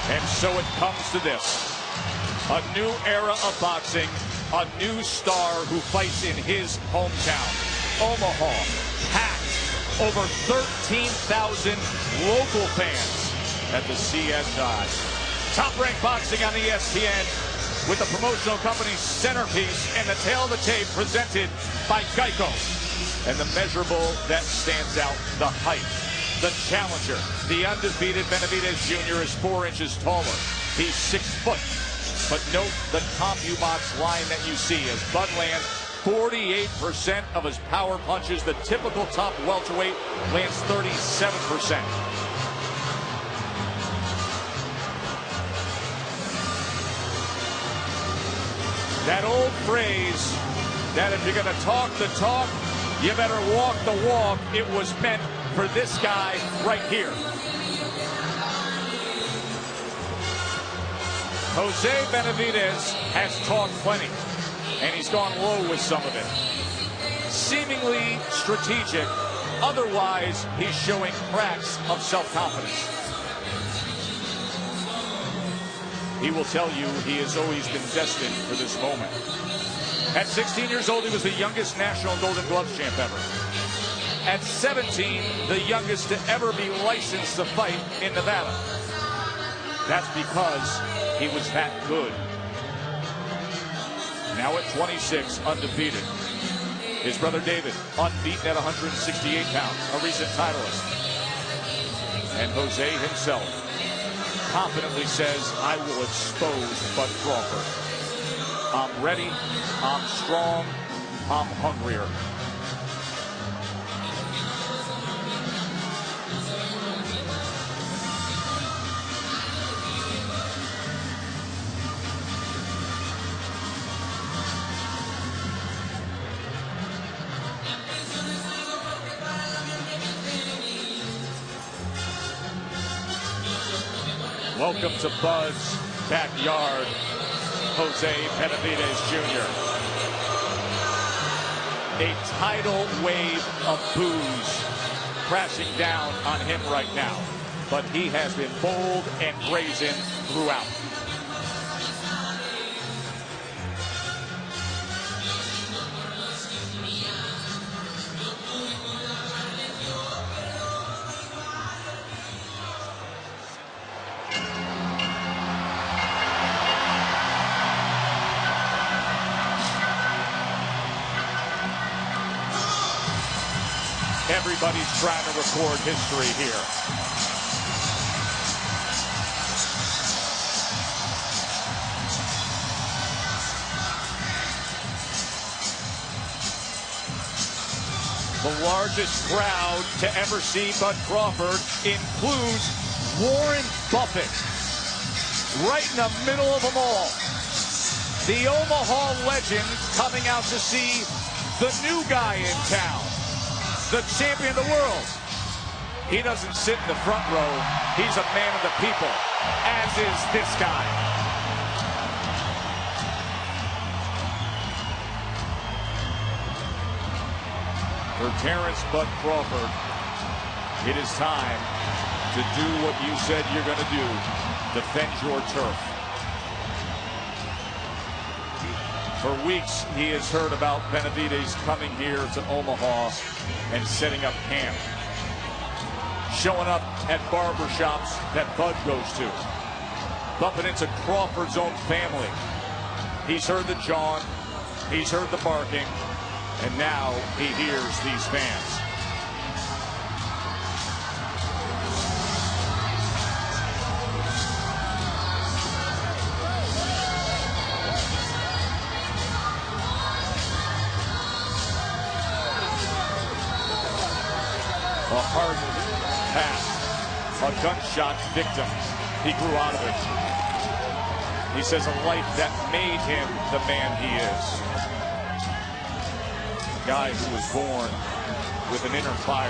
And so it comes to this. A new era of boxing, a new star who fights in his hometown. Omaha, packed, over 13,000 local fans at the CSI. Top-ranked boxing on ESPN with the promotional company Centerpiece and the tail of the tape presented by Geico. And the measurable that stands out, the height. The challenger, the undefeated Benavidez Jr. is 4 inches taller. He's 6 foot. But note the CompuBox line that you see as Bud lands 48% of his power punches. The typical top welterweight lands 37%. That old phrase that if you're going to talk the talk, you better walk the walk, it was meant for this guy right here. Jose Benavidez has talked plenty, and he's gone low with some of it. Seemingly strategic, otherwise he's showing cracks of self-confidence. He will tell you he has always been destined for this moment. At 16 years old, he was the youngest national Golden Gloves champ ever. At 17, the youngest to ever be licensed to fight in Nevada. That's because he was that good. Now at 26, undefeated. His brother David, unbeaten at 168 pounds, a recent titleist. And Jose himself confidently says, I will expose Bud Crawford. I'm ready, I'm strong, I'm hungrier. Welcome to Bud's backyard, Jose Benavidez Jr. A tidal wave of boos crashing down on him right now, but he has been bold and brazen throughout. Everybody's trying to record history here. The largest crowd to ever see Bud Crawford includes Warren Buffett. Right in the middle of them all. The Omaha legend coming out to see the new guy in town. The champion of the world. He doesn't sit in the front row. He's a man of the people, as is this guy. For Terence Bud Crawford, it is time to do what you said you're going to do. Defend your turf. For weeks, he has heard about Benavidez coming here to Omaha and setting up camp. Showing up at barbershops that Bud goes to. Bumping into Crawford's own family. He's heard the jawing, he's heard the barking, and now he hears these fans. A hardened past, a gunshot victim. He grew out of it. He says a life that made him the man he is. A guy who was born with an inner fire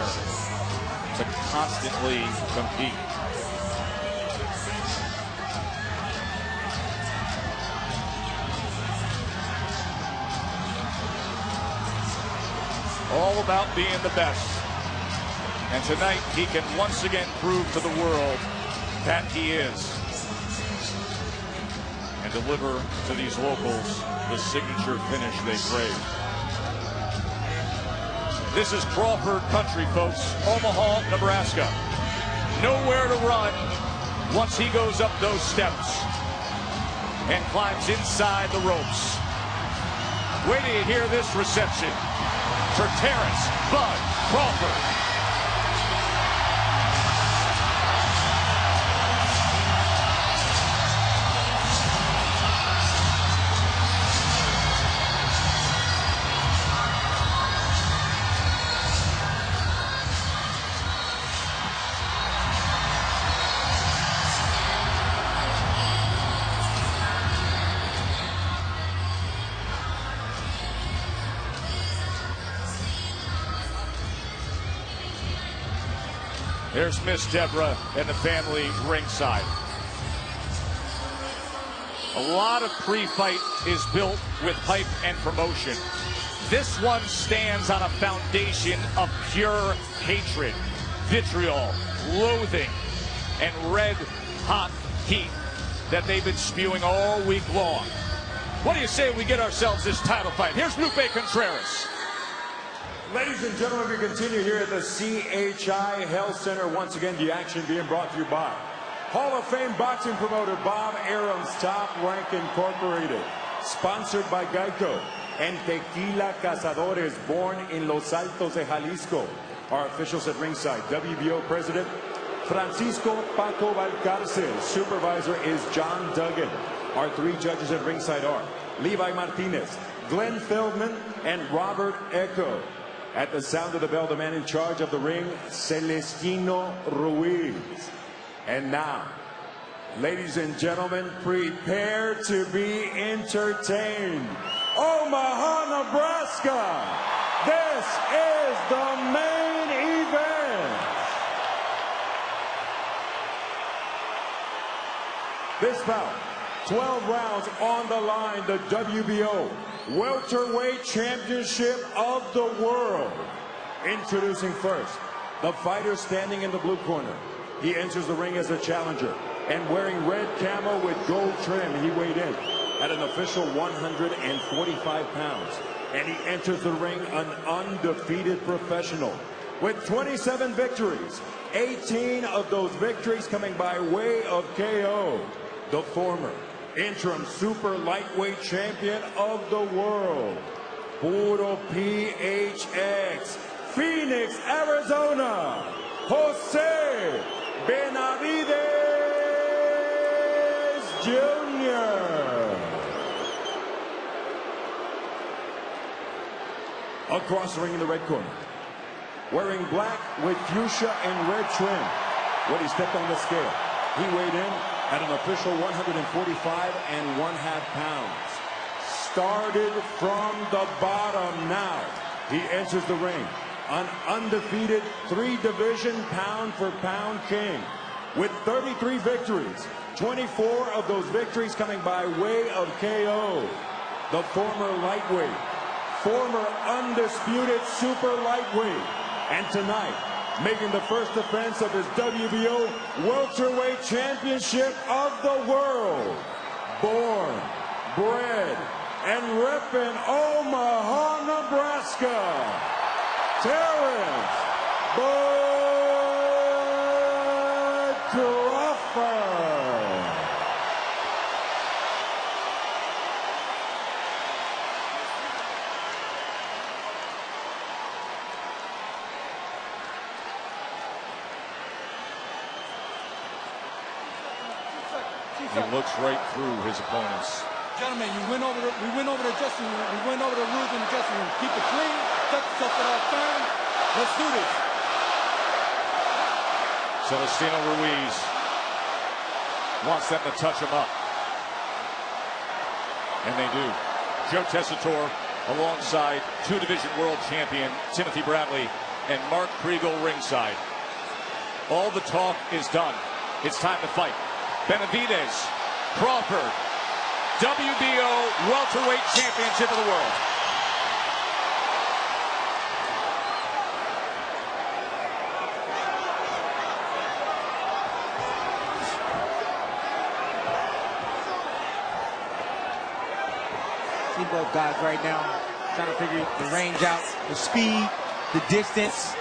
to constantly compete. All about being the best. And tonight, he can once again prove to the world that he is. and deliver to these locals the signature finish they crave. This is Crawford country, folks. Omaha, Nebraska. Nowhere to run once he goes up those steps and climbs inside the ropes. Wait till you hear this reception for Terence Bud Crawford. There's Miss Deborah and the family ringside. A lot of pre-fight is built with hype and promotion. This one stands on a foundation of pure hatred, vitriol, loathing, and red-hot heat that they've been spewing all week long. What do you say we get ourselves this title fight? Here's Lupe Contreras. Ladies and gentlemen, we continue here at the CHI Health Center. Once again, the action being brought to you by Hall of Fame boxing promoter Bob Arum's Top Rank Incorporated. Sponsored by Geico and Tequila Cazadores, born in Los Altos de Jalisco. Our officials at ringside, WBO President Francisco Paco Valcarcel. Supervisor is John Duggan. Our three judges at ringside are Levi Martinez, Glenn Feldman, and Robert Echo. At the sound of the bell, the man in charge of the ring, Celestino Ruiz. And now, ladies and gentlemen, prepare to be entertained. Omaha, Nebraska, this is the main event. This bout, 12 rounds on the line, the WBO Welterweight Championship of the World. Introducing first, the fighter standing in the blue corner. He enters the ring as a challenger and wearing red camo with gold trim. He weighed in at an official 145 pounds. And he enters the ring an undefeated professional with 27 victories, 18 of those victories coming by way of KO. The former interim super lightweight champion of the world, Puro PHX, Phoenix, Arizona, Jose Benavidez Jr. Across the ring in the red corner, wearing black with fuchsia and red trim. When he stepped on the scale, he weighed in at an official 145.5 pounds. Started from the bottom now. He enters the ring, an undefeated three-division pound-for-pound king with 33 victories, 24 of those victories coming by way of KO. The former lightweight, former undisputed super lightweight, and tonight, making the first defense of his WBO Welterweight Championship of the World. Born, bred, and repping Omaha, Nebraska, Terence Bud Crawford. He looks right through his opponents. Gentlemen, we went over the dressing room. We went over the rules in the dressing room. Keep it clean. Set yourself for that turn. Let's do this. Celestino Ruiz wants them to touch him up. And they do. Joe Tessitore alongside two-division world champion Timothy Bradley and Mark Kriegel ringside. All the talk is done. It's time to fight. Benavidez, Crawford, WBO Welterweight Championship of the World. See both guys right now trying to figure the range out, the speed, the distance.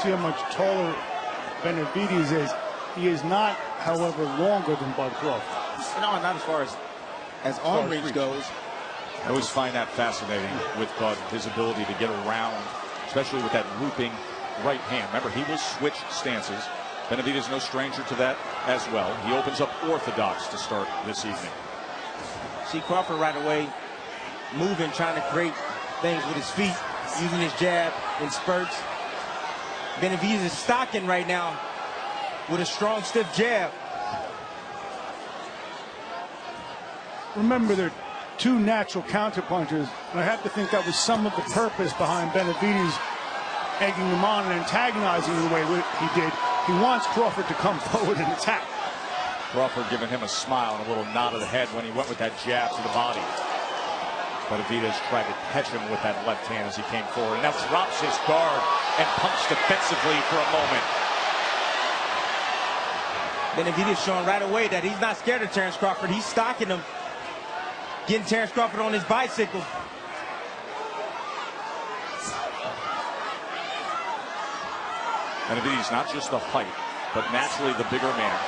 See how much taller Benavidez is. He is not, however, longer than Bud Crawford. No, not as far as arm reach goes. I always find that fascinating with Bud, his ability to get around, especially with that looping right hand. Remember, he will switch stances. Benavidez no stranger to that as well. He opens up orthodox to start this evening. See Crawford right away moving, trying to create things with his feet, using his jab in spurts. Benavidez is stocking right now with a strong, stiff jab. Remember, they're two natural counterpunchers, and I have to think that was some of the purpose behind Benavidez egging him on and antagonizing him the way he did. He wants Crawford to come forward and attack. Crawford giving him a smile and a little nod of the head when he went with that jab to the body. Benavidez tried to catch him with that left hand as he came forward, and now drops his guard and pumps defensively for a moment. Benavidez showing right away that he's not scared of Terence Crawford. He's stalking him, getting Terence Crawford on his bicycle. Benavidez not just the height, but naturally the bigger man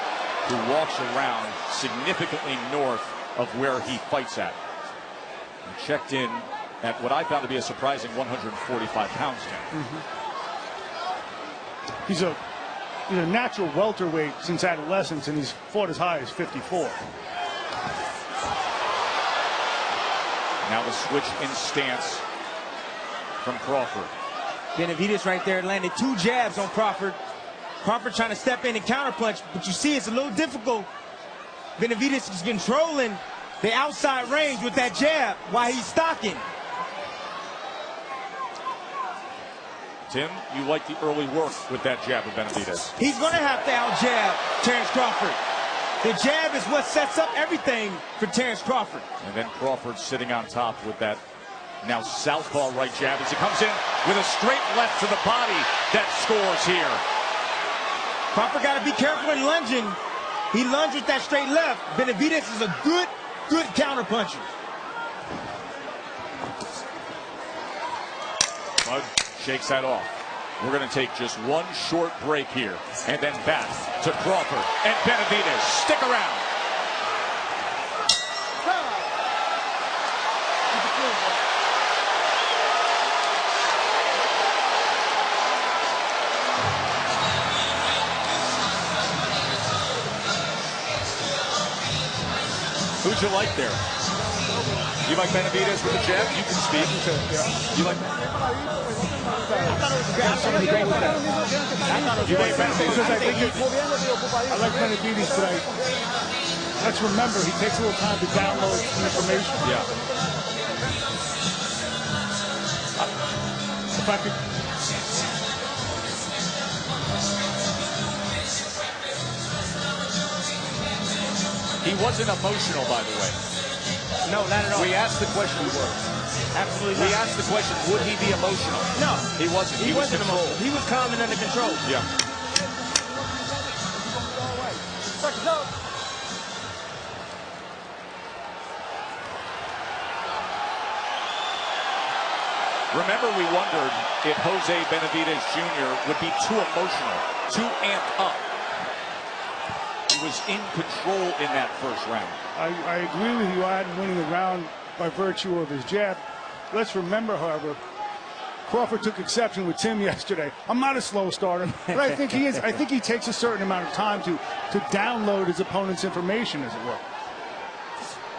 who walks around significantly north of where he fights at. And checked in at what I found to be a surprising 145 pounds now. He's a natural welterweight since adolescence, and he's fought as high as 54. Now the switch in stance from Crawford. Benavidez right there landed two jabs on Crawford. Crawford trying to step in and counterpunch, but you see it's a little difficult. Benavidez is controlling the outside range with that jab while he's stocking. Tim, you like the early work with that jab of Benavidez. He's going to have to out-jab Terence Crawford. The jab is what sets up everything for Terence Crawford. And then Crawford sitting on top with that now southpaw right jab as he comes in with a straight left to the body that scores here. Crawford got to be careful in lunging. He lunged with that straight left. Benavidez is a good counterpuncher. Bud shakes that off. We're going to take just one short break here and then back to Crawford and Benavidez. Stick around. Who'd you like there? You like Benavidez with the jab? You can speak. You like You like Benavidez? I like Benavidez, but let's remember, he takes a little time to download information. Yeah. If I could... He wasn't emotional, by the way. No, not at all. We asked the question. Absolutely We not. asked the question, would he be emotional? No. He wasn't. He wasn't emotional. He was calm and under control. Yeah. Remember, we wondered if Jose Benavidez Jr. would be too emotional, too amped up. He was in control in that first round. I agree with you on winning the round by virtue of his jab. Let's remember, however, Crawford took exception with Tim yesterday. I'm not a slow starter, but I think he is. I think he takes a certain amount of time to download his opponent's information, as it were.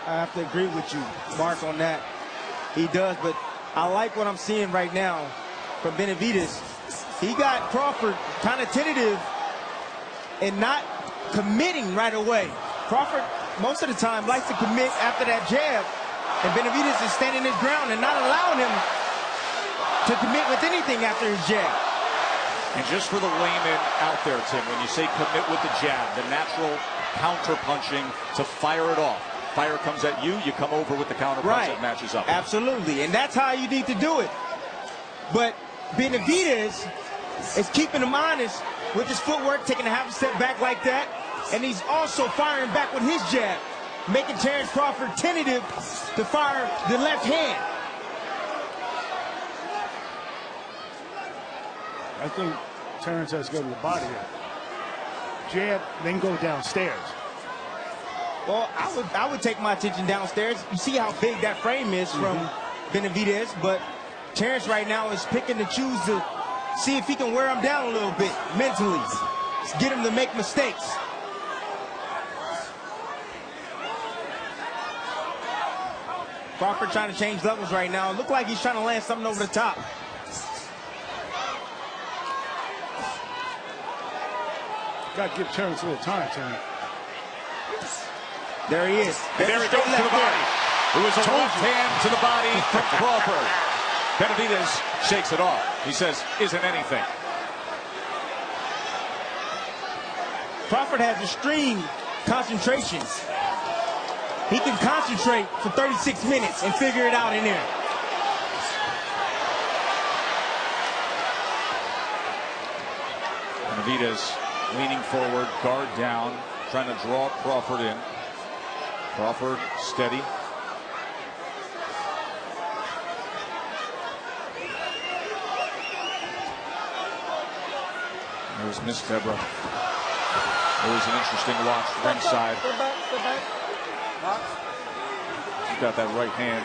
I have to agree with you, Mark, on that. He does, but I like what I'm seeing right now from Benavidez. He got Crawford kind of tentative and not committing right away. Crawford, most of the time, likes to commit after that jab, and Benavidez is standing his ground and not allowing him to commit with anything after his jab. And just for the layman out there, Tim, when you say commit with the jab, the natural counter punching to fire it off. Fire comes at you, you come over with the counter punch that matches up. Absolutely, and that's how you need to do it. But Benavidez is keeping him honest with his footwork, taking a half a step back like that, and he's also firing back with his jab, making Terence Crawford tentative to fire the left hand. I think Terence has to go to the body here. Jab, then go downstairs. Well, I would take my attention downstairs. You see how big that frame is from Benavidez, but Terence right now is picking to choose to see if he can wear him down a little bit mentally. Just get him to make mistakes. Crawford trying to change levels right now. Look like he's trying to land something over the top. Got to give Terence a little time, Terence. There he is. And there he goes to the body. It was a left hand to the body from Crawford. Benavidez shakes it off. He says, isn't anything. Crawford has extreme concentration. He can concentrate for 36 minutes and figure it out in there. Benavidez leaning forward, guard down, trying to draw Crawford in. Crawford steady. There's Miss Deborah. Always an interesting watch ringside. He's got that right hand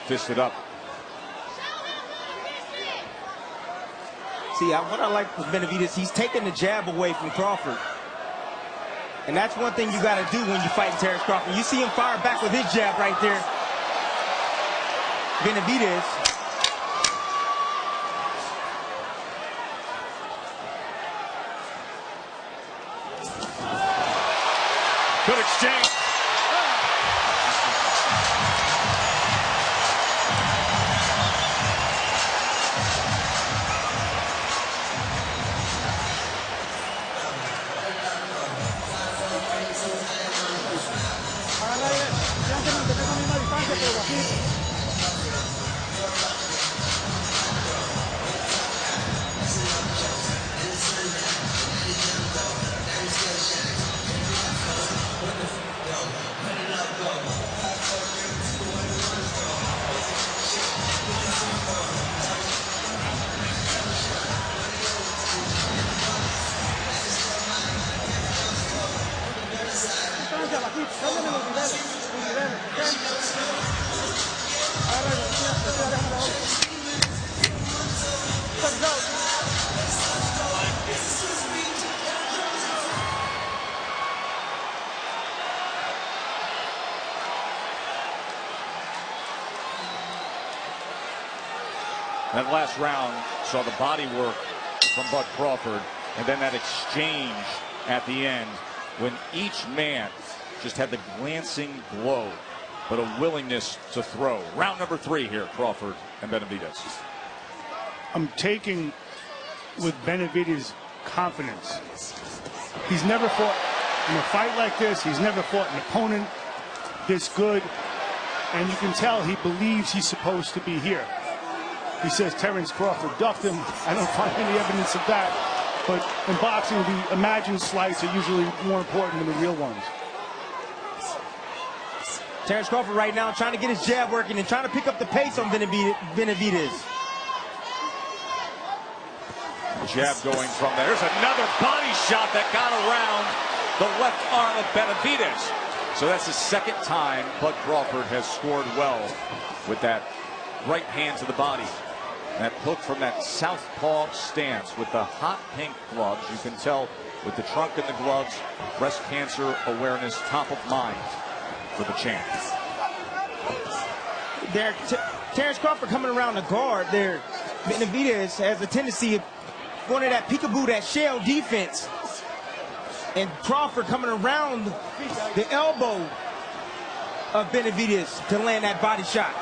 fisted up. See, what I like with Benavidez, he's taking the jab away from Crawford. And that's one thing you got to do when you fight Terence Crawford. You see him fire back with his jab right there. Benavidez. Good exchange. That last round saw the body work from Bud Crawford, and then that exchange at the end when each man just had the glancing glow, but a willingness to throw. Round number 3 here, Crawford and Benavidez. I'm taking with Benavidez' confidence. He's never fought in a fight like this. He's never fought an opponent this good. And you can tell he believes he's supposed to be here. He says Terence Crawford ducked him. I don't find any evidence of that. But in boxing, the imagined slights are usually more important than the real ones. Terence Crawford right now trying to get his jab working and trying to pick up the pace on Benavidez. Jab going from there. There's another body shot that got around the left arm of Benavidez. So that's the second time Bud Crawford has scored well with that right hand to the body. That hook from that southpaw stance with the hot pink gloves. You can tell with the trunk and the gloves, breast cancer awareness top of mind for the champ. There, Terence Crawford coming around the guard there. Benavidez has a tendency of going to that peekaboo, that shell defense. And Crawford coming around the elbow of Benavidez to land that body shot.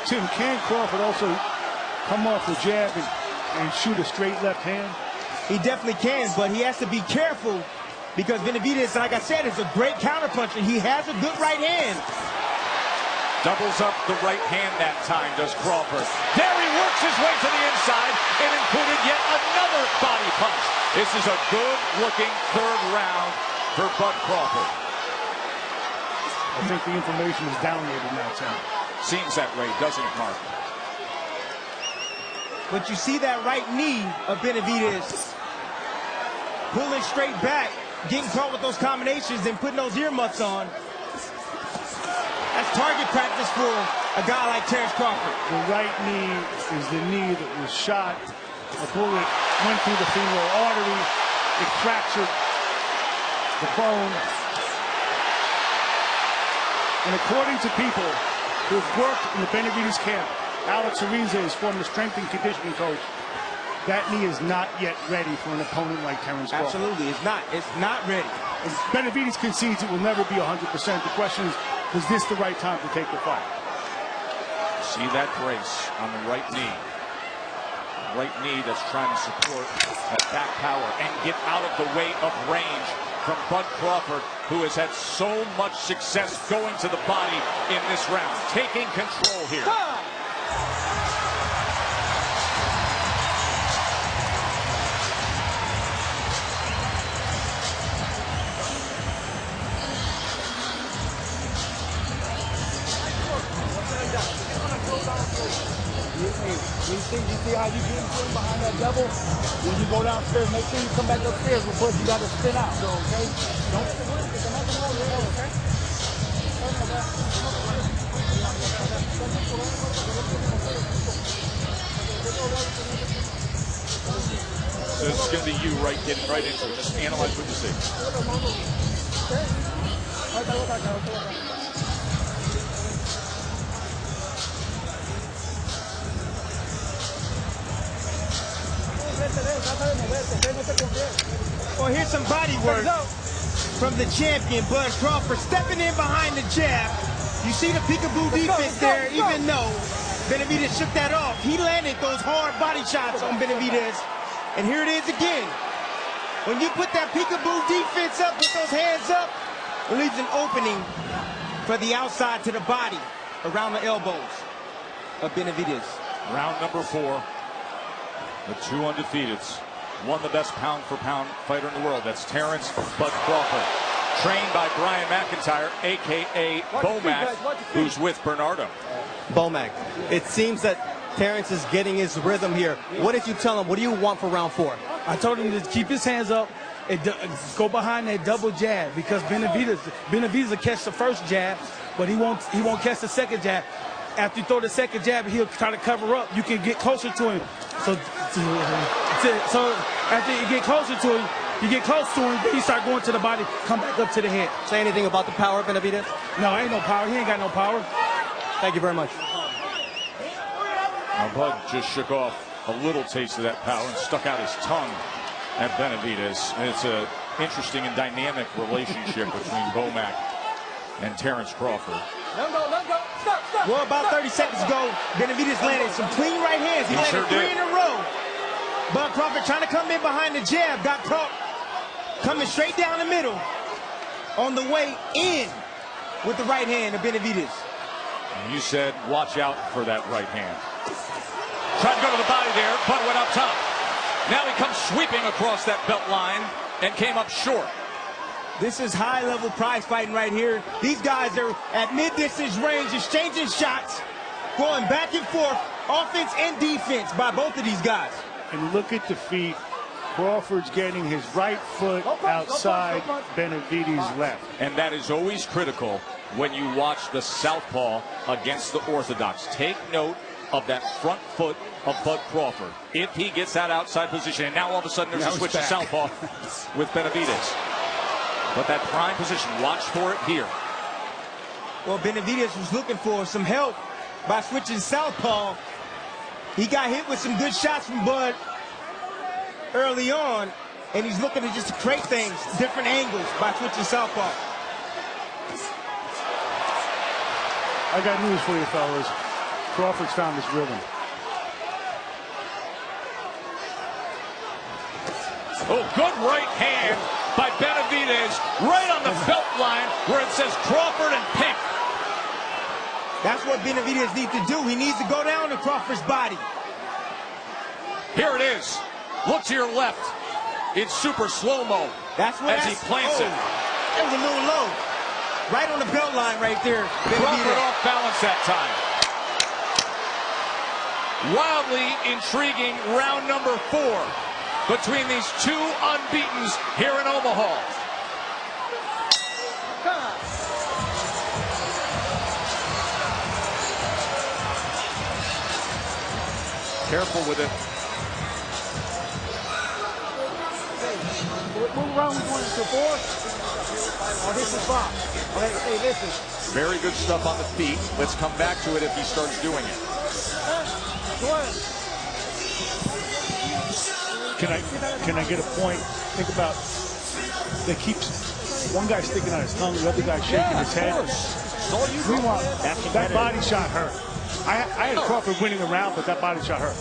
Tim, can Crawford also come off the jab and shoot a straight left hand? He definitely can, but he has to be careful because Benavidez, like I said, is a great counterpuncher. He has a good right hand. Doubles up the right hand that time, does Crawford. There he works his way to the inside and included yet another body punch. This is a good-looking third round for Bud Crawford. I think the information is downloaded now, Tim. Seems that way, doesn't it, Mark? But you see that right knee of Benavidez pulling straight back, getting caught with those combinations and putting those earmuffs on. That's target practice for a guy like Terence Crawford. The right knee is the knee that was shot. A bullet went through the femoral artery. It fractured the bone. And according to people who have worked in the Benavidez camp, Alex Ariza is former strength and conditioning coach. That knee is not yet ready for an opponent like Terence Crawford. Absolutely, it's not. It's not ready. As Benavidez concedes it will never be 100%. The question is this the right time to take the fight? See that brace on the right knee. Right knee that's trying to support that back power and get out of the way of range from Bud Crawford, who has had so much success going to the body in this round. Taking control here. You see how you get in behind that double? When you go downstairs, make sure you come back upstairs before you got to spin out. So, okay? Don't come back over there, okay? This is going to be you getting right into it. Just analyze what you see. Well, here's some body work from the champion, Bud Crawford, stepping in behind the jab. You see the peekaboo defense there, even though Benavidez shook that off. He landed those hard body shots on Benavidez. And here it is again. When you put that peekaboo defense up with those hands up, it leaves an opening for the outside to the body around the elbows of Benavidez. Round number 4. The two undefeateds. Won the best pound-for-pound fighter in the world. That's Terence Bud Crawford. Trained by Brian McIntyre, a.k.a. Bomac, who's with Bernardo. Bomac, it seems that Terence is getting his rhythm here. What did you tell him? What do you want for round 4? I told him to keep his hands up and go behind that double jab because Benavidez will catch the first jab, but he won't catch the second jab. After you throw the second jab, he'll try to cover up. You can get closer to him. So after you get closer to him, then you start going to the body, come back up to the head. Say anything about the power of Benavidez? No, ain't no power. He ain't got no power. Thank you very much. Now Bud just shook off a little taste of that power and stuck out his tongue at Benavidez. And it's an interesting and dynamic relationship between Bomac and Terence Crawford. Let go. Stop. Well, about 30 seconds ago, Benavidez landed some clean right hands. He landed sure 3 did. in a row. Bud Crawford trying to come in behind the jab, got caught coming straight down the middle on the way in with the right hand of Benavidez. And you said, watch out for that right hand. Tried to go to the body there, Bud went up top. Now he comes sweeping across that belt line and came up short. This is high-level prize fighting right here. These guys are at mid-distance range, exchanging shots, going back and forth, offense and defense by both of these guys. And look at the feet. Crawford's getting his right foot outside Benavidez' left. And that is always critical when you watch the southpaw against the orthodox. Take note of that front foot of Bud Crawford. If he gets that outside position, and now all of a sudden there's a switch to southpaw with Benavidez. But that prime position, watch for it here. Well, Benavidez was looking for some help by switching southpaw. He got hit with some good shots from Bud early on, and he's looking to just create things, different angles by switching southpaw. I got news for you, fellas. Crawford's found his rhythm. Oh, good right hand by Benavidez right on the belt line where it says Crawford in pink. That's what Benavidez needs to do. He needs to go down to Crawford's body. Here it is. Look to your left. It's super slow-mo. That's what as he plants it. It was a little low. Right on the belt line right there. Crawford off balance that time. Wildly intriguing round number 4 between these two unbeatens here in Omaha. Careful with it. What round we going to 4? Oh, this is 5. Okay, hey, listen. Very good stuff on the feet. Let's come back to it if he starts doing it. Go ahead. Can I get a point? Think about they keep one guy sticking out his tongue, the other guy shaking his head. We want that body shot hurt. I had Crawford winning the round, but that body shot hurt.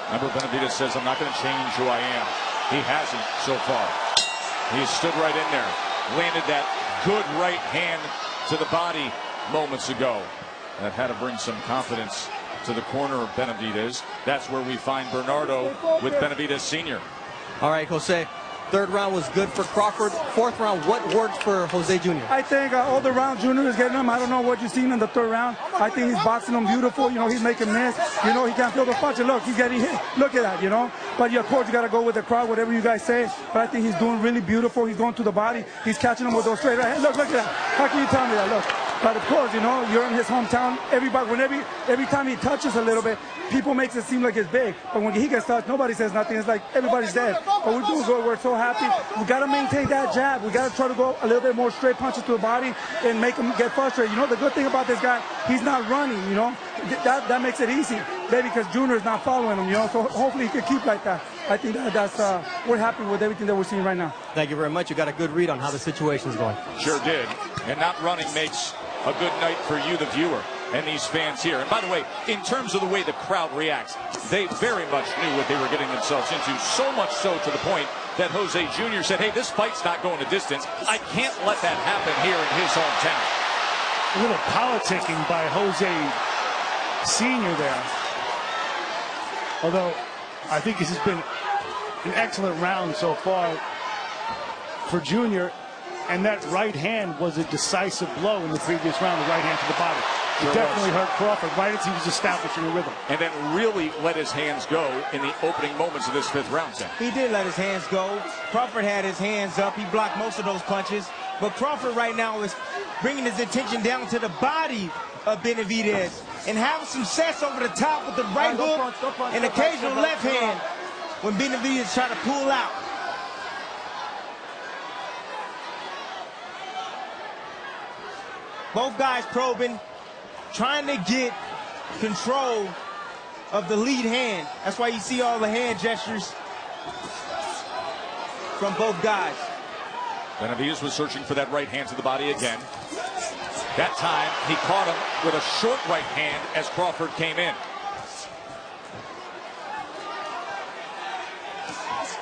Remember, Benavidez says, I'm not going to change who I am. He hasn't so far. He stood right in there, landed that good right hand to the body moments ago. That had to bring some confidence to the corner of Benavidez. That's where we find Bernardo with Benavidez Sr. All right, Jose. Third round was good for Crawford. Fourth round, what worked for Jose Jr.? I think all the round Junior is getting him. I don't know what you've seen in the third round. I think he's boxing him beautiful. You know, he's making miss. You know, he can't feel the punch. And look, he's getting hit. Look at that, you know. But, of course, you got to go with the crowd, whatever you guys say. But I think he's doing really beautiful. He's going to the body. He's catching him with those straight right hands. Look at that. How can you tell me that? Look. But, of course, you know, you're in his hometown. Everybody, every time he touches a little bit, people makes it seem like it's big. But when he gets touched, nobody says nothing. It's like everybody's dead. But we're doing good. We're so happy. We got to maintain that jab. We got to try to go a little bit more straight punches to the body and make him get frustrated. You know, the good thing about this guy, he's not running, you know. That makes it easy. Maybe because Junior's not following him, you know. So hopefully he can keep like that. I think that's we're happy with everything that we're seeing right now. Thank you very much. You got a good read on how the situation is going. Sure did. And not running makes a good night for you, the viewer, and these fans here. And by the way, in terms of the way the crowd reacts, they very much knew what they were getting themselves into, so much so to the point that Jose Jr. said, hey, this fight's not going a distance. I can't let that happen here in his hometown. A little politicking by Jose Sr. there. Although, I think this has been an excellent round so far for Junior. And that right hand was a decisive blow in the previous round, the right hand to the body. It definitely hurt Crawford right as he was establishing a rhythm. And then really let his hands go in the opening moments of this fifth round, Tim. He did let his hands go. Crawford had his hands up. He blocked most of those punches. But Crawford right now is bringing his attention down to the body of Benavidez and having some sets over the top with the right hook and occasional left hand when Benavidez trying to pull out. Both guys probing, trying to get control of the lead hand. That's why you see all the hand gestures from both guys. Benavidez was searching for that right hand to the body again. That time, he caught him with a short right hand as Crawford came in.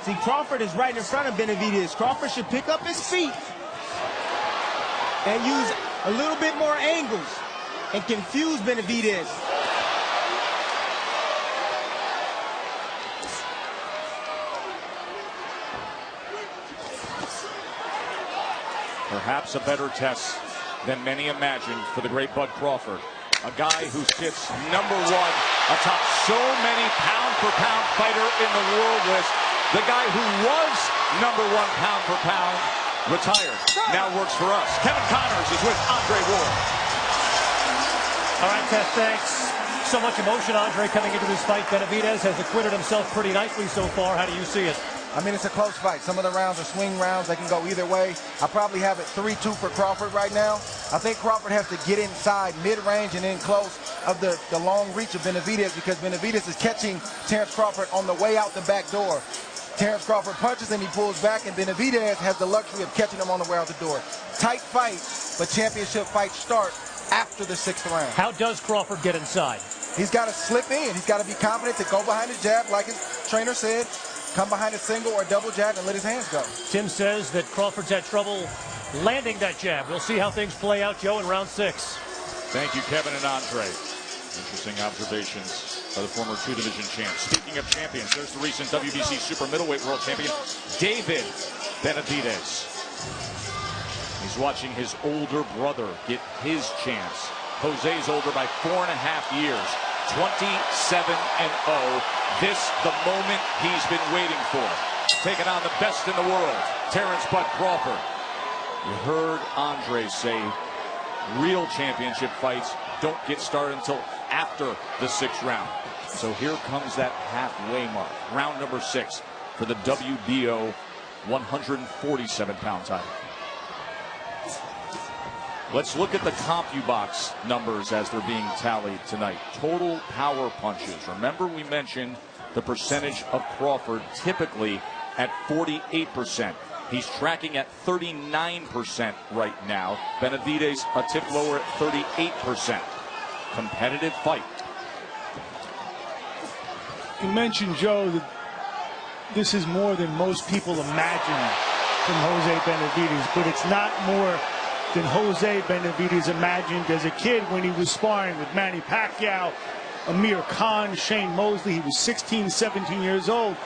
See, Crawford is right in front of Benavidez. Crawford should pick up his feet and use a little bit more angles and confuse Benavidez. Perhaps a better test than many imagined for the great Bud Crawford. A guy who sits number 1 atop so many pound-for-pound fighter in the world list. The guy who was number 1 pound-for-pound, retired, now works for us. Kevin Connors is with Andre Ward. All right, Tess, thanks. So much emotion, Andre, coming into this fight. Benavidez has acquitted himself pretty nicely so far. How do you see it? I mean, it's a close fight. Some of the rounds are swing rounds. They can go either way. I probably have it 3-2 for Crawford right now. I think Crawford has to get inside mid-range and in close of the long reach of Benavidez, because Benavidez is catching Terence Crawford on the way out the back door. Terence Crawford punches and he pulls back, and Benavidez has the luxury of catching him on the way out the door. Tight fight, but championship fights start after the 6th round. How does Crawford get inside? He's got to slip in. He's got to be confident to go behind the jab, like his trainer said, come behind a single or double jab and let his hands go. Tim says that Crawford's had trouble landing that jab. We'll see how things play out, Joe, in round 6. Thank you, Kevin and Andre. Interesting observations by the former 2-division champ. Speaking of champions, there's the recent WBC super middleweight world champion, David Benavidez. He's watching his older brother get his chance. Jose's older by 4.5 years. 27-0. This the moment he's been waiting for. Taking on the best in the world, Terence "Bud" Crawford. You heard Andre say real championship fights don't get started until after the 6th round. So here comes that halfway mark. Round number 6 for the WBO 147-pound title. Let's look at the CompuBox numbers as they're being tallied tonight. Total power punches. Remember, we mentioned the percentage of Crawford typically at 48%. He's tracking at 39% right now. Benavidez a tick lower at 38%. Competitive fight. You mentioned, Joe, that this is more than most people imagine from Jose Benavidez, but it's not more than Jose Benavidez imagined as a kid when he was sparring with Manny Pacquiao, Amir Khan, Shane Mosley. He was 16, 17 years old.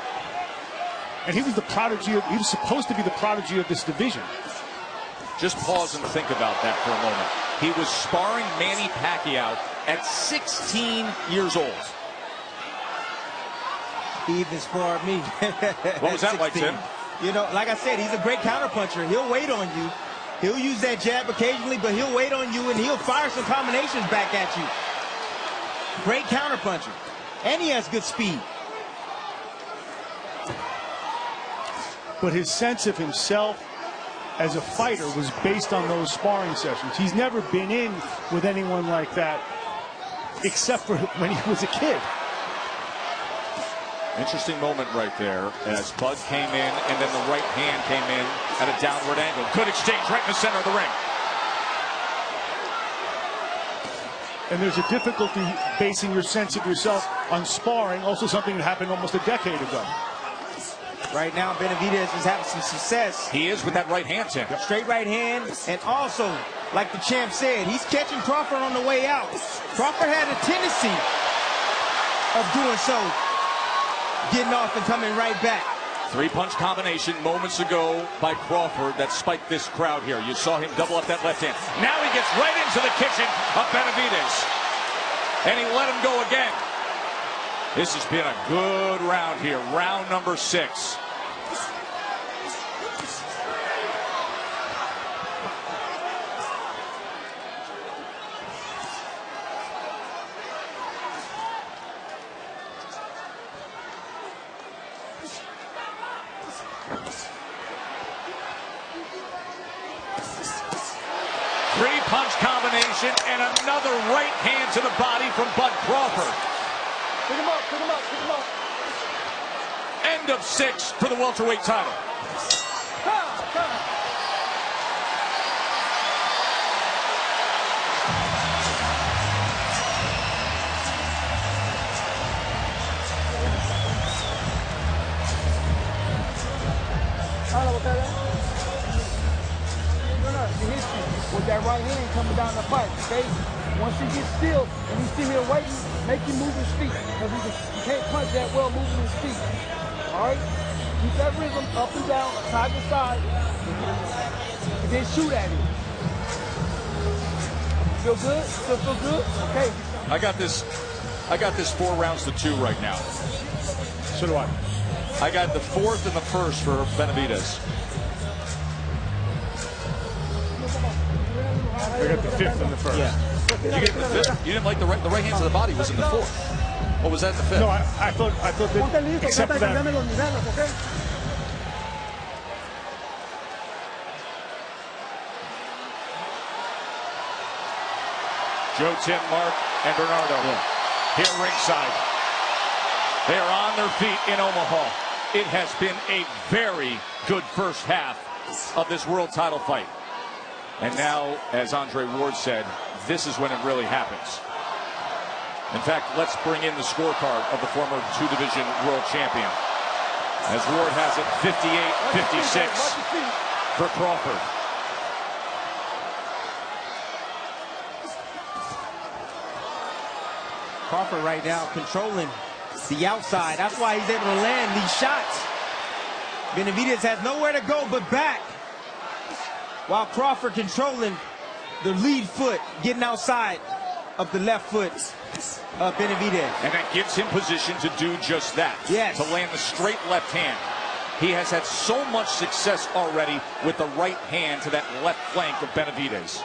And he was the prodigy of, he was supposed to be the prodigy of this division. Just pause and think about that for a moment. He was sparring Manny Pacquiao at 16 years old. He even sparred me. What was that like, Tim? You know, like I said, he's a great counterpuncher. He'll wait on you. He'll use that jab occasionally, but he'll wait on you and he'll fire some combinations back at you. Great counterpuncher. And he has good speed. But his sense of himself as a fighter was based on those sparring sessions. He's never been in with anyone like that except for when he was a kid. Interesting moment right there as Bud came in and then the right hand came in at a downward angle. Good exchange right in the center of the ring. And there's a difficulty basing your sense of yourself on sparring, also something that happened almost a decade ago. Right now, Benavidez is having some success. He is with that right hand, Tim. Straight right hand, and also, like the champ said, he's catching Crawford on the way out. Crawford had a tendency of doing so, getting off and coming right back. 3-punch combination moments ago by Crawford that spiked this crowd here. You saw him double up that left hand. Now he gets right into the kitchen of Benavidez. And he let him go again. This has been a good round here. Round number 6. Three-punch combination and another right hand to the body from Bud Crawford. Pick him up, pick him up, pick him up. End of 6 for the welterweight title. With that right hand coming down the pipe, okay? Once he gets still and you see him waiting, make him move his feet. Because he can't punch that well moving his feet. All right? Keep that rhythm up and down, side to side, and then shoot at him. Feel good? Still feel good? Okay. I got this 4 rounds to 2 right now. So do I. I got the 4th and the 1st for Benavidez. I got the 5th and the 1st. Yeah. You get the 5th? You didn't like the right hand to the body was in the 4th. What was that in the 5th? No, I thought that, except for that. Joe, Tim, Mark, and Bernardo here ringside. They are on their feet in Omaha. It has been a very good first half of this world title fight. And now, as Andre Ward said, this is when it really happens. In fact, let's bring in the scorecard of the former two-division world champion. As Ward has it 58-56 for Crawford. Crawford right now controlling the outside. That's why he's able to land these shots. Benavidez has nowhere to go but back, while Crawford controlling the lead foot, getting outside of the left foot of Benavidez. And that gives him position to do just that. Yes. To land the straight left hand. He has had so much success already with the right hand to that left flank of Benavidez.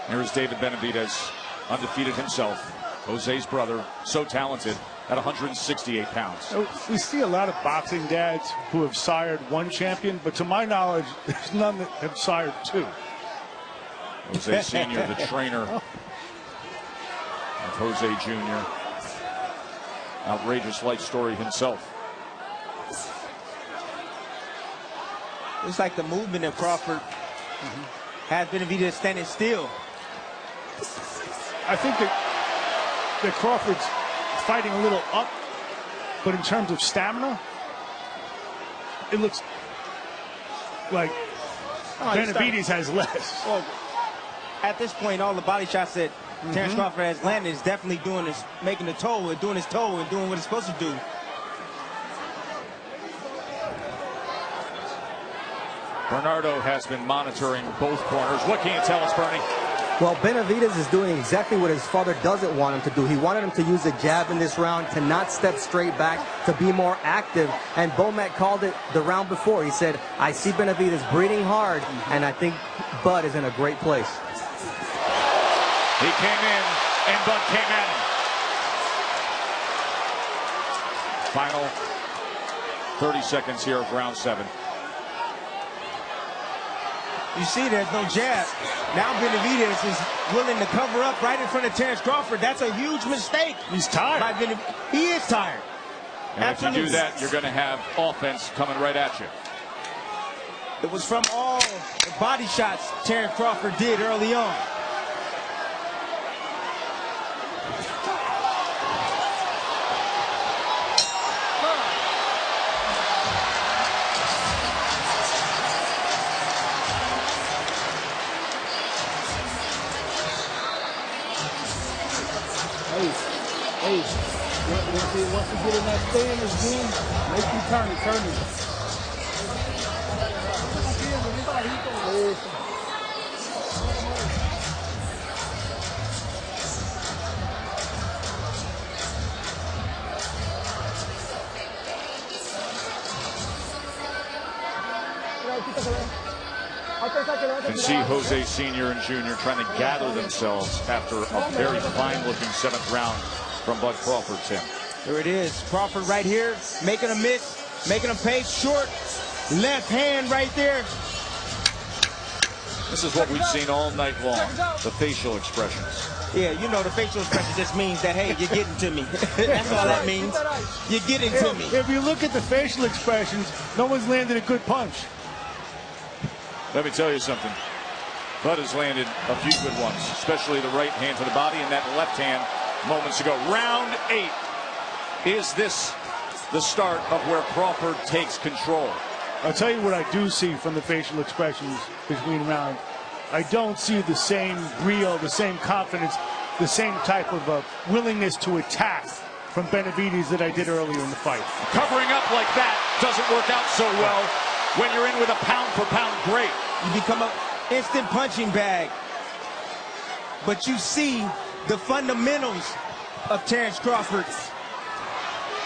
Here's David Benavidez, undefeated himself. Jose's brother, so talented, at 168 pounds. We see a lot of boxing dads who have sired one champion, but to my knowledge, there's none that have sired two. Jose Sr., the trainer of Jose Jr. Outrageous life story himself. It's like the movement of Crawford has Benavidez standing still. I think that Crawford's fighting a little up, but in terms of stamina, it looks like Benavidez has less. Well, at this point, all the body shots that Terence Crawford has landed is definitely doing this, making the toe and doing his toe and doing what it's supposed to do. Bernardo has been monitoring both corners. What can you tell us, Bernie? Well, Benavidez is doing exactly what his father doesn't want him to do. He wanted him to use the jab in this round, to not step straight back, to be more active. And Bomac called it the round before. He said, I see Benavidez breathing hard, and I think Bud is in a great place. He came in, and Bud came at him. Final 30 seconds here of round 7. You see there's no jab. Now Benavidez is willing to cover up right in front of Terence Crawford. That's a huge mistake. He's tired. He is tired. And Absolutely. If you do that, you're going to have offense coming right at you. It was from all the body shots Terence Crawford did early on. Hey, once you get in that stand again, make you turn it. You can see Jose Sr. and Jr. trying to gather themselves after a very fine-looking 7th round from Bud Crawford, Tim. Here it is. Crawford right here, making a miss, making a pace short. Left hand right there. This is what we've seen all night long, the facial expressions. Yeah, you know the facial expression just means that, hey, you're getting to me. That's all that means. You're getting to me. If you look at the facial expressions, no one's landed a good punch. Let me tell you something. Bud has landed a few good ones, especially the right hand to the body and that left hand moments ago. Round 8. Is this the start of where Crawford takes control? I'll tell you what I do see from the facial expressions between rounds. I don't see the same brio, the same confidence, the same type of willingness to attack from Benavidez that I did earlier in the fight. Covering up like that doesn't work out so well when you're in with a pound-for-pound great. You become an instant punching bag. But you see the fundamentals of Terence Crawford.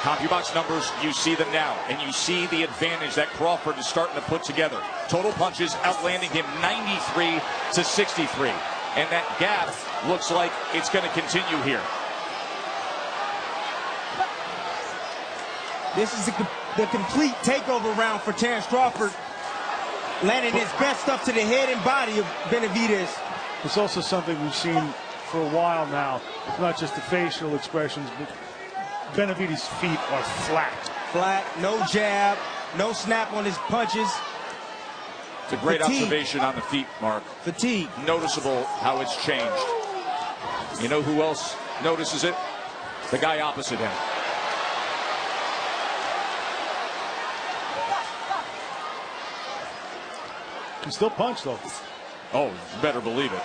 CompuBox numbers, you see them now, and you see the advantage that Crawford is starting to put together. Total punches outlanding him 93 to 63. And that gap looks like it's going to continue here. This is the complete takeover round for Terence Crawford. Landing his best stuff to the head and body of Benavidez. It's also something we've seen for a while now. It's not just the facial expressions, but Benavidez' feet are flat. Flat, no jab, no snap on his punches. It's a great observation on the feet, Mark. Fatigue. Noticeable how it's changed. You know who else notices it? The guy opposite him. He still punch, though. Oh, you better believe it.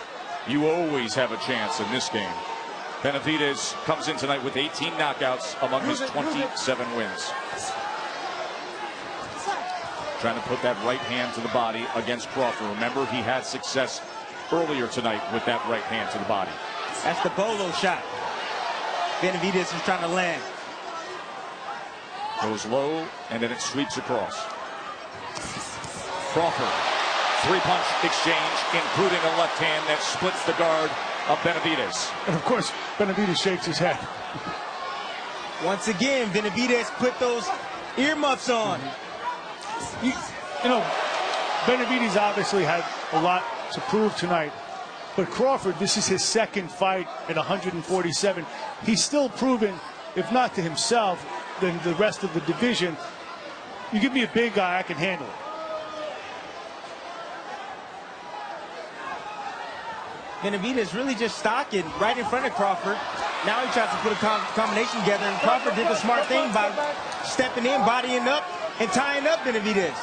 You always have a chance in this game. Benavidez comes in tonight with 18 knockouts among his 27 wins. Trying to put that right hand to the body against Crawford. Remember, he had success earlier tonight with that right hand to the body. That's the bolo shot Benavidez is trying to land. Goes low, and then it sweeps across. Crawford, three-punch exchange, including a left hand that splits the guard of Benavidez. And, of course, Benavidez shakes his head. Once again, Benavidez put those earmuffs on. You know, Benavidez obviously had a lot to prove tonight. But Crawford, this is his second fight at 147. He's still proven, if not to himself, then the rest of the division, you give me a big guy, I can handle it. Benavidez really just stalking right in front of Crawford. Now he tries to put a combination together, and Crawford did the smart thing by stepping in, bodying up, and tying up Benavidez.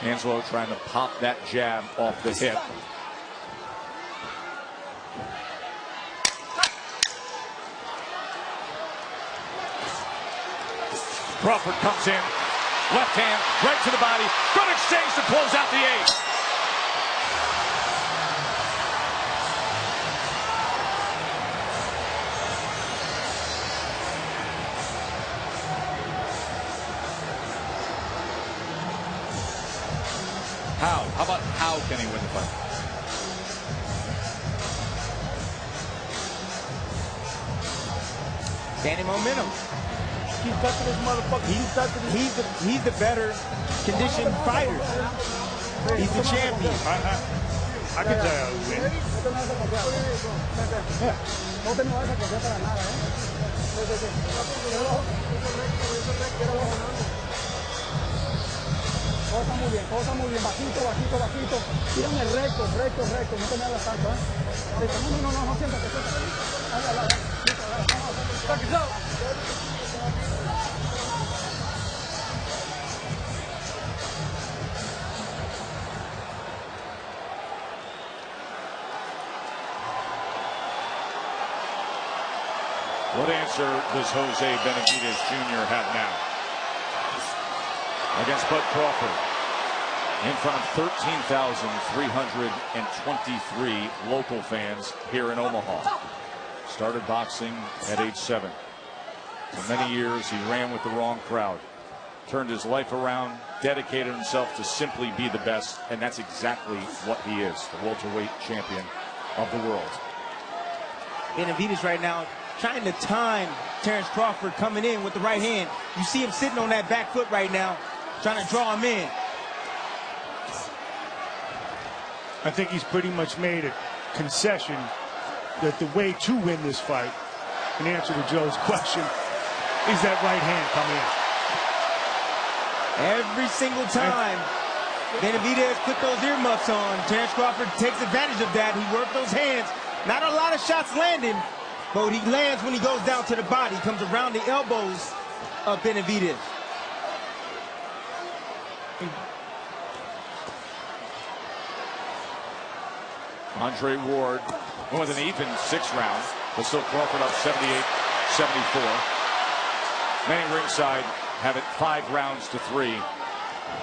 Angelo trying to pop that jab off the hip. Crawford comes in. Left hand, right to the body. Good exchange to close out the eighth. How about how can he win the fight? Standing momentum. Keep touching this motherfucker. He's the better conditioned fighter. He's the champion. I can tell you how to win. Cosa muy bien, bajito, bajito, bajito. Tírame recto, recto, recto, no te me hagas tanto, ¿eh? No, siéntate, siéntate. What answer does Jose Benavidez Jr. have now against Bud Crawford in front of 13,323 local fans here in Omaha? Started boxing at age 7. For many years, he ran with the wrong crowd. Turned his life around, dedicated himself to simply be the best, and that's exactly what he is, the welterweight champion of the world. Benavidez right now trying to time Terence Crawford coming in with the right hand. You see him sitting on that back foot right now, trying to draw him in. I think he's pretty much made a concession that the way to win this fight, in answer to Joe's question, is that right hand coming in. Every single time Benavidez put those earmuffs on, Terence Crawford takes advantage of that. He worked those hands. Not a lot of shots landing, but he lands when he goes down to the body. Comes around the elbows of Benavidez. Andre Ward with an even 6th round, but still Crawford up 78-74. Many ringside have it 5 rounds to 3.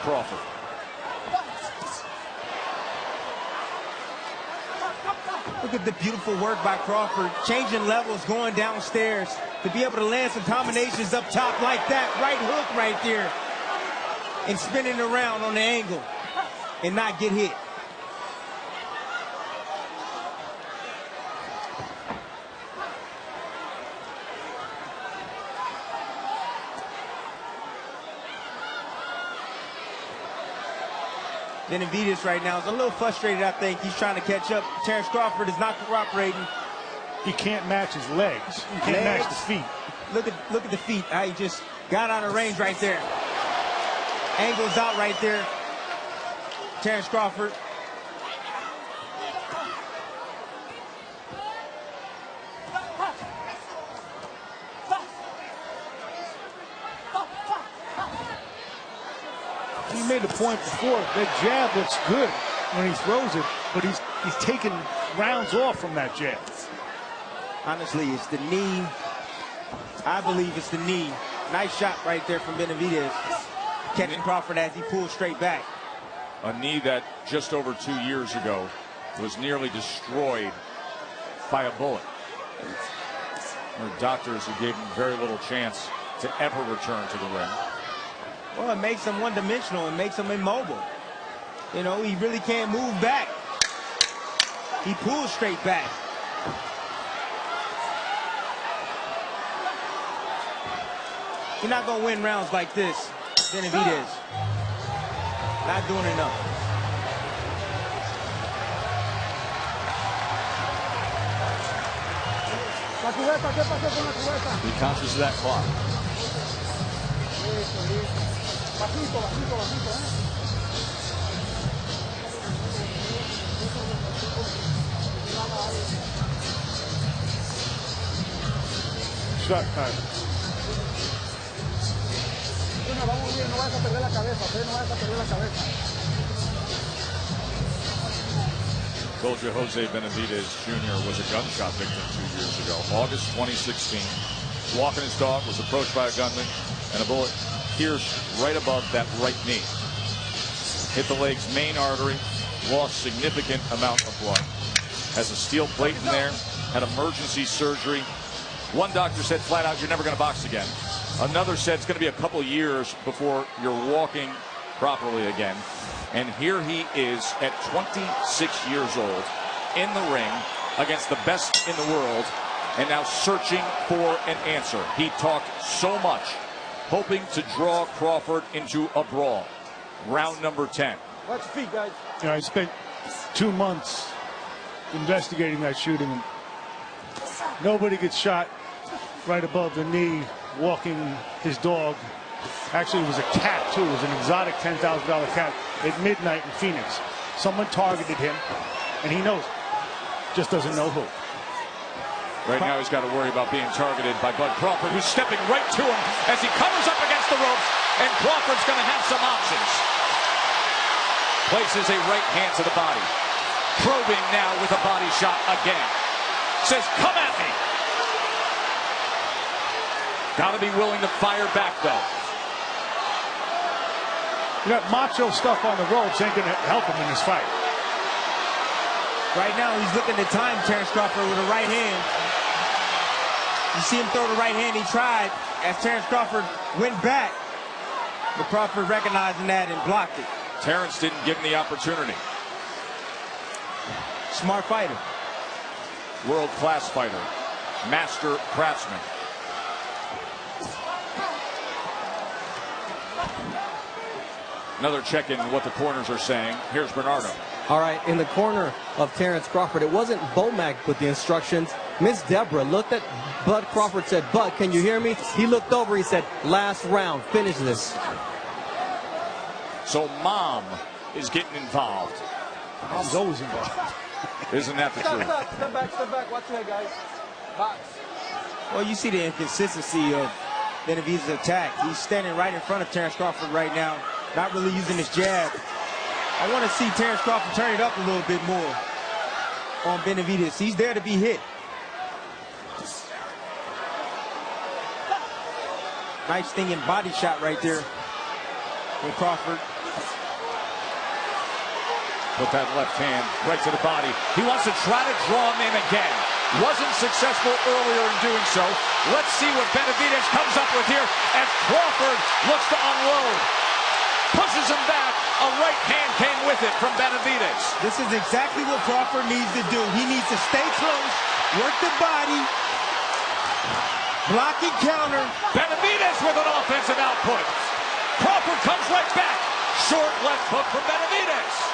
Crawford. Look at the beautiful work by Crawford, changing levels, going downstairs to be able to land some combinations up top like that. Right hook right there and spinning around on the angle. and not get hit. Benavidez right now is a little frustrated, I think. He's trying to catch up. Terence Crawford is not cooperating. He can't match his legs. He can't match the feet. Look at the feet. How he just got out of range right there. Angles out right there. Terence Crawford. He made the point before that jab looks good when he throws it, but he's taking rounds off from that jab. Honestly, it's the knee. I believe it's the knee. Nice shot right there from Benavidez. Catching Crawford as he pulls straight back. A knee that just over 2 years ago was nearly destroyed by a bullet. There were doctors who gave him very little chance to ever return to the ring. Well, it makes him one-dimensional. It makes him immobile. You know, he really can't move back. He pulls straight back. You're not going to win rounds like this, Benavidez. Not doing enough. La cubeta, ¿qué pasó con la cubeta? Be conscious of that clock. Listo, listo. Bajito, bajito, bajito, Shot time. Bueno, vamos bien, no vayas a perder la cabeza, no vayas a perder la cabeza. Told you Jose Benavidez Jr. was a gunshot victim 2 years ago. August 2016. Walking his dog, was approached by a gunman, and a bullet pierced right above that right knee. Hit the leg's main artery, lost significant amount of blood. Has a steel plate in there, had emergency surgery. One doctor said flat out, you're never going to box again. Another said it's going to be a couple years before you're walking properly again. And here he is at 26 years old in the ring against the best in the world and now searching for an answer. He talked so much, hoping to draw Crawford into a brawl. Round number 10. Watch your feet, guys. You know, I spent 2 months investigating that shooting, and nobody gets shot right above the knee walking his dog. Actually, it was a cat, too. It was an exotic $10,000 cat at midnight in Phoenix. Someone targeted him, and he knows it. Just doesn't know who. Right now, he's got to worry about being targeted by Bud Crawford, who's stepping right to him as he covers up against the ropes, and Crawford's going to have some options. Places a right hand to the body. Probing now with a body shot again. Says, come at me. Got to be willing to fire back, though. You know, macho stuff on the ropes ain't going to help him in this fight. Right now, he's looking to time Terence Crawford with a right hand. You see him throw the right hand he tried as Terence Crawford went back. But Crawford recognizing that and blocked it. Terence didn't give him the opportunity. Smart fighter. World-class fighter. Master craftsman. Another check in what the corners are saying. Here's Bernardo. All right, in the corner of Terence Crawford, it wasn't Bomac with the instructions. Miss Deborah looked at Bud Crawford, said, Bud, can you hear me? He looked over, he said, last round, finish this. So Mom is getting involved. Mom's always involved. Isn't that the truth? Step back, watch your head, guys. Box. Well, you see the inconsistency of Benavidez's attack. He's standing right in front of Terence Crawford right now, not really using his jab. I want to see Terence Crawford turn it up a little bit more on Benavidez. He's there to be hit. Nice stinging body shot right there from Crawford. Put that left hand right to the body. He wants to try to draw him in again. Wasn't successful earlier in doing so. Let's see what Benavidez comes up with here as Crawford looks to unload. pushes him back. A right hand came with it from Benavidez. This is exactly what Crawford needs to do. He needs to stay close, work the body, block and counter. Benavidez with an offensive output. Crawford comes right back. Short left hook from Benavidez.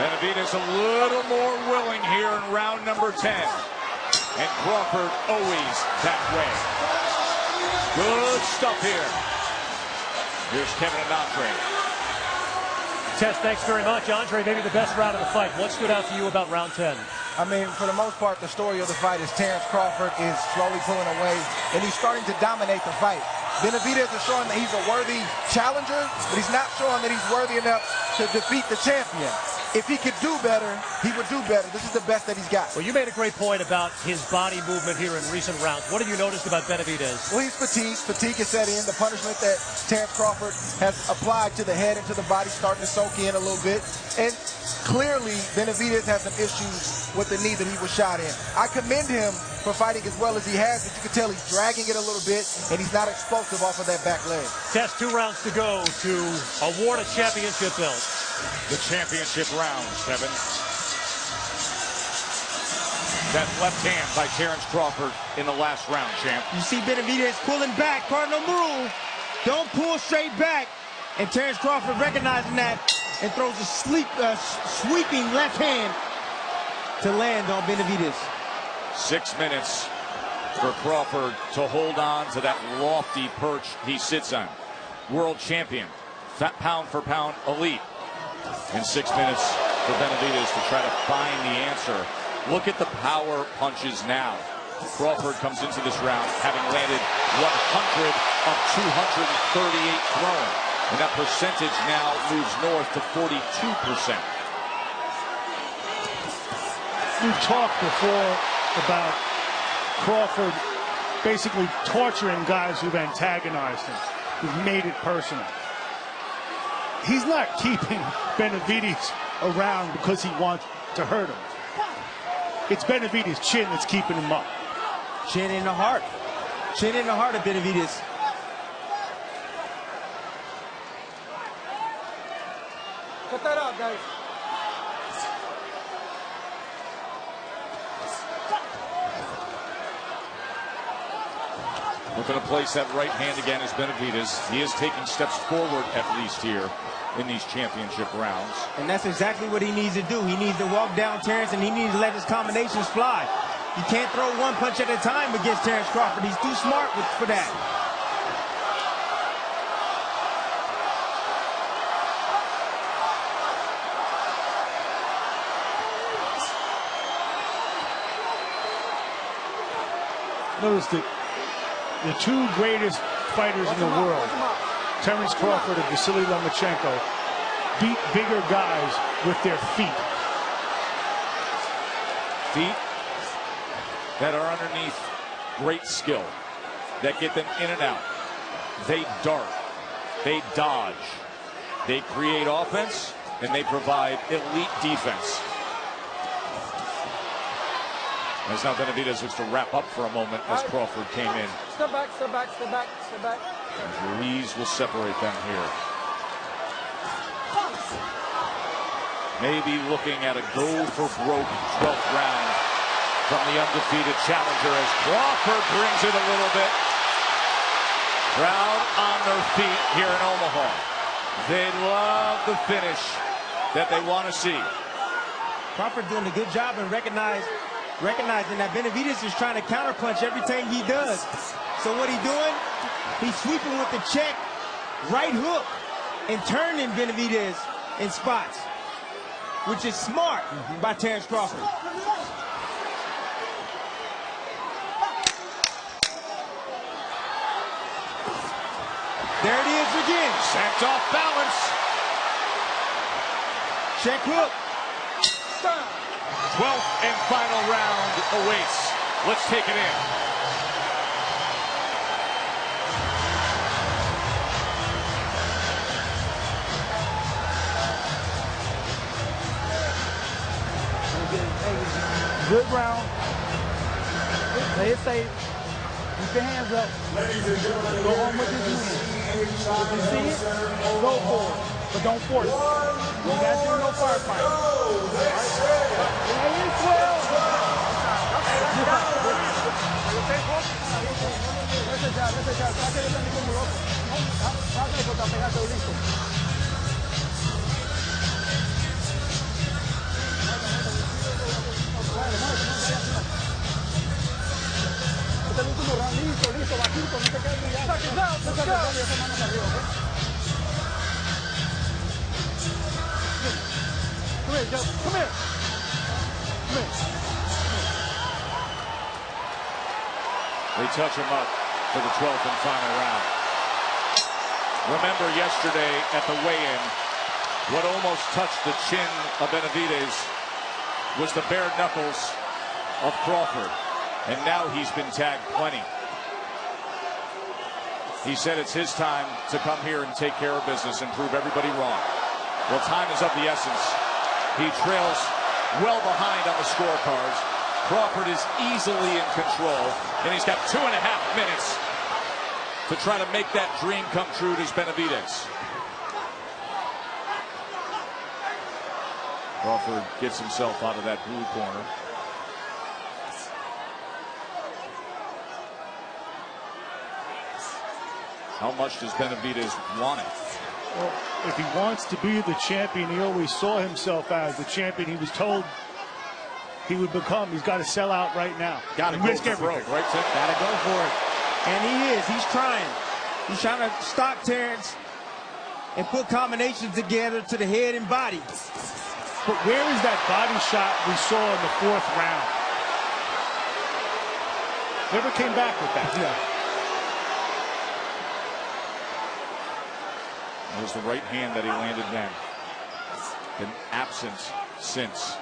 Benavidez a little more willing here in round number 10. And Crawford always that way. Good stuff here. Here's Kevin and Andre. Tess, thanks very much. Andre, maybe the best round of the fight. What stood out to you about round 10? I mean, for the most part, the story of the fight is Terence Crawford is slowly pulling away, and he's starting to dominate the fight. Benavidez is showing that he's a worthy challenger, but he's not showing that he's worthy enough to defeat the champion. If he could do better, he would do better. This is the best that he's got. Well, you made a great point about his body movement here in recent rounds. What have you noticed about Benavidez? Well, he's fatigued. Fatigue is set in. The punishment that Terence Crawford has applied to the head and to the body starting to soak in a little bit. And clearly, Benavidez has some issues with the knee that he was shot in. I commend him for fighting as well as he has, but you can tell he's dragging it a little bit, and he's not explosive off of that back leg. Test 2 rounds to go to award a championship belt. The championship rounds, Kevin. That left hand by Terence Crawford in the last round, champ. You see Benavidez pulling back. Cardinal rule, don't pull straight back. And Terence Crawford recognizing that and throws a sweeping left hand to land on Benavidez. 6 minutes for Crawford to hold on to that lofty perch he sits on. World champion, fat pound for pound elite. And 6 minutes for Benavidez to try to find the answer. Look at the power punches now. Crawford comes into this round having landed 100 of 238 thrown. And that percentage now moves north to 42%. We've talked before about Crawford basically torturing guys who've antagonized him, who've made it personal. He's not keeping Benavidez around because he wants to hurt him. It's Benavidez' chin that's keeping him up. Chin in the heart. Chin in the heart of Benavidez. Cut that out, guys. Looking to place that right hand again is Benavidez. He is taking steps forward at least here in these championship rounds. And that's exactly what he needs to do. He needs to walk down Terence, and he needs to let his combinations fly. You can't throw one punch at a time against Terence Crawford. He's too smart for that. Notice that the two greatest fighters in the world, Terence Crawford and Vasily Lomachenko, beat bigger guys with their feet. Feet that are underneath great skill, that get them in and out. They dart, they dodge, they create offense, and they provide elite defense. As now Benavidez looks to wrap up for a moment as Crawford came in. Step back, step back, step back, step back. And Ruiz will separate them here. Maybe looking at a go for broke 12th round from the undefeated challenger as Crawford brings it a little bit. Crowd on their feet here in Omaha. They love the finish that they want to see. Crawford doing a good job and recognizing that Benavidez is trying to counterpunch everything he does. So what he's doing, he's sweeping with the check, right hook, and turning Benavidez in spots, which is smart by Terence Crawford. There it is again. Sent off balance. Check hook. 12th and final round awaits. Let's take it in. Good round. Play it safe. Keep your hands up. Go home with this win. If you see it, go for it. But don't force it. You got to do no firefight. Listo, bajito, no te quedes mirando. Let's go. Come here, Joe. Come here. Come here. They touch him up for the 12th and final round. Remember yesterday at the weigh-in, what almost touched the chin of Benavidez was the bare knuckles of Crawford. And now he's been tagged plenty. He said it's his time to come here and take care of business and prove everybody wrong. Well, time is of the essence. He trails well behind on the scorecards. Crawford is easily in control, and he's got 2.5 minutes to try to make that dream come true to Benavidez. Crawford gets himself out of that blue corner. How much does Benavidez want it? Well, if he wants to be the champion he always saw himself as, the champion he was told he would become, he's got to sell out right now. Got to risk everything, right, Tim? Got to go for it. And he is. He's trying. He's trying to stop Terence and put combinations together to the head and body. But where is that body shot we saw in the 4th round? Never came back with that. Yeah. That was the right hand that he landed then. Been absent since.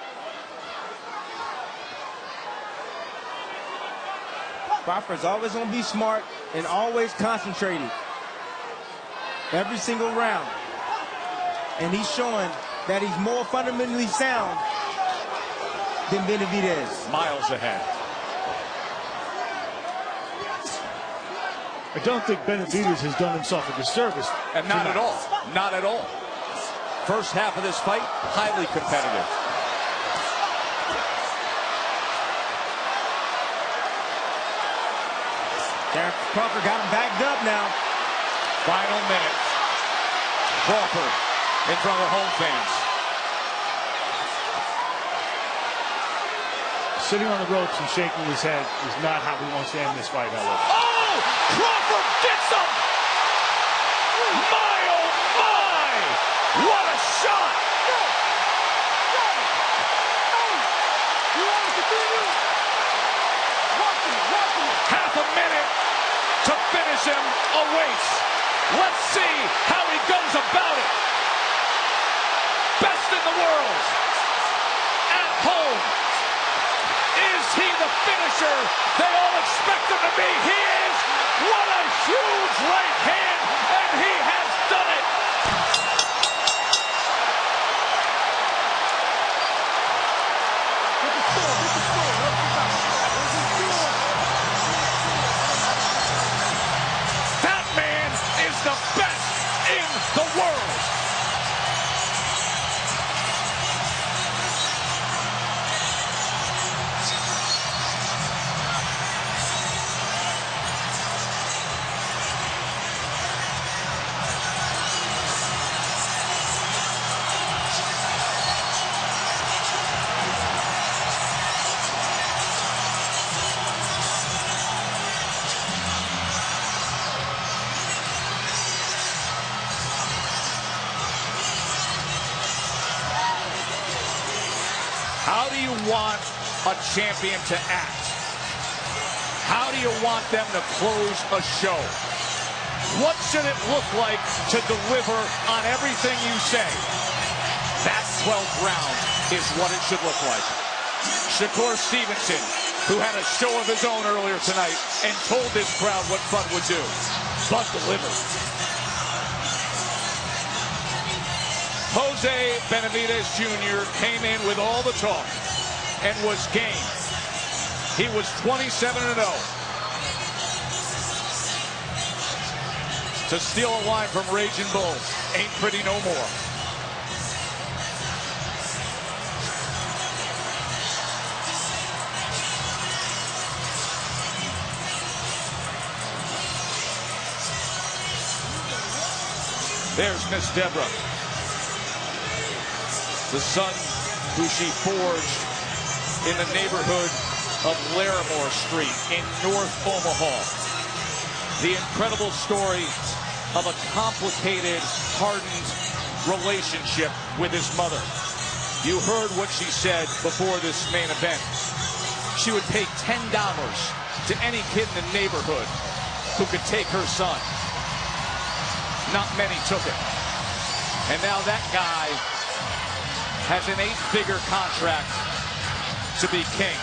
Crawford's always going to be smart and always concentrated. Every single round. And he's showing that he's more fundamentally sound than Benavidez. Miles ahead. I don't think Benavidez has done himself a disservice. And not at all. Not at all. First half of this fight, highly competitive. Crawford got him backed up now. Final minute. Crawford in front of the home fans. Sitting on the ropes and shaking his head is not how he wants to end this fight, however. Oh! Crawford gets him! My, oh my! What a shot! Half a minute to finish him awaits. Let's see how he goes about it. Best in the world. At home. Is he the finisher they all expect him to be? He is. What a huge right hand, and he has done it. That man is the best in the world. How do you want a champion to act? How do you want them to close a show? What should it look like to deliver on everything you say? That 12th round is what it should look like. Shakur Stevenson, who had a show of his own earlier tonight and told this crowd what Bud would do. Bud delivered. Jose Benavidez Jr. came in with all the talk and was game. He was 27-0. To steal a line from Raging Bull, ain't pretty no more. There's Miss Deborah, the son who she forged in the neighborhood of Larimore Street in North Omaha. The incredible story of a complicated, hardened relationship with his mother. You heard what she said before this main event. She would pay $10 to any kid in the neighborhood who could take her son. Not many took it. And now that guy has an 8-figure contract to be king.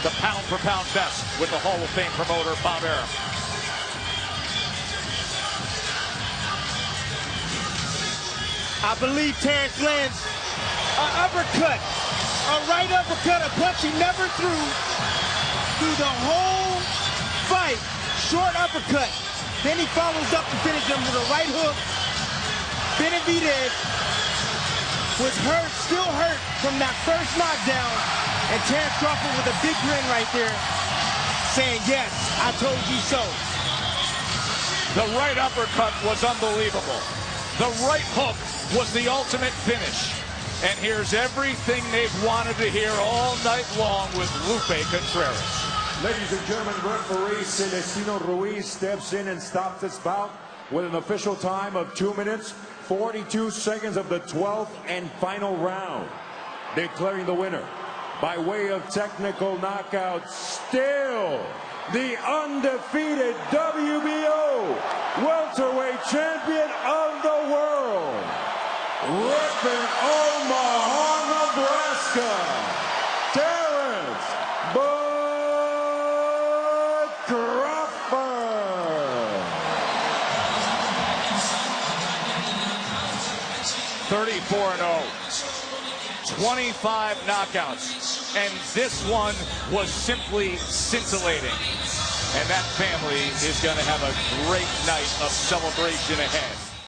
The pound-for-pound best with the Hall of Fame promoter, Bob Arum. I believe Terence lands an uppercut, a right uppercut, a punch he never threw through the whole fight. Short uppercut. Then he follows up to finish him with a right hook. Benavidez was hurt, still hurt from that first knockdown. And Terence Crawford with a big grin right there, saying, yes, I told you so. The right uppercut was unbelievable. The right hook was the ultimate finish. And here's everything they've wanted to hear all night long with Lupe Contreras. Ladies and gentlemen, referee Celestino Ruiz steps in and stops this bout with an official time of 2 minutes, 42 seconds of the 12th and final round. Declaring the winner by way of technical knockout, still the undefeated WBO welterweight champion of the world, repping Omaha, Nebraska, Terence Crawford. 34-0, 25 knockouts, and this one was simply scintillating. And that family is going to have a great night of celebration ahead.